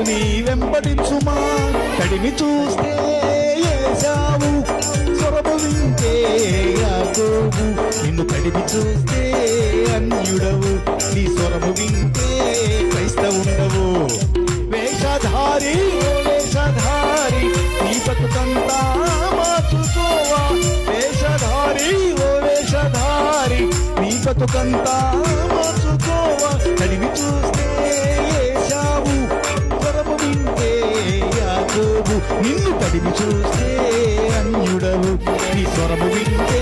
యేసుని వెంబడించుమా. కడిమి చూస్తే ఏశావు, స్వరము వింటే యాకోబు. నిన్ను కడిమి చూస్తే అన్యుడవు, నీ స్వరము వింటే క్రైస్తవుండవు. వేషధారి ఓ వేషధారి, నీ బతుకంతా మార్చుకోవా. వేషధారి ఓ వేషధారి, నీ బతుకంతా మార్చుకోవా. కడిమి చూస్తే ఏశావు, స్వరము వింటే యాకోబు. నిన్ను కడిమి చూస్తే అన్యుడవు, నీ స్వరము వింటే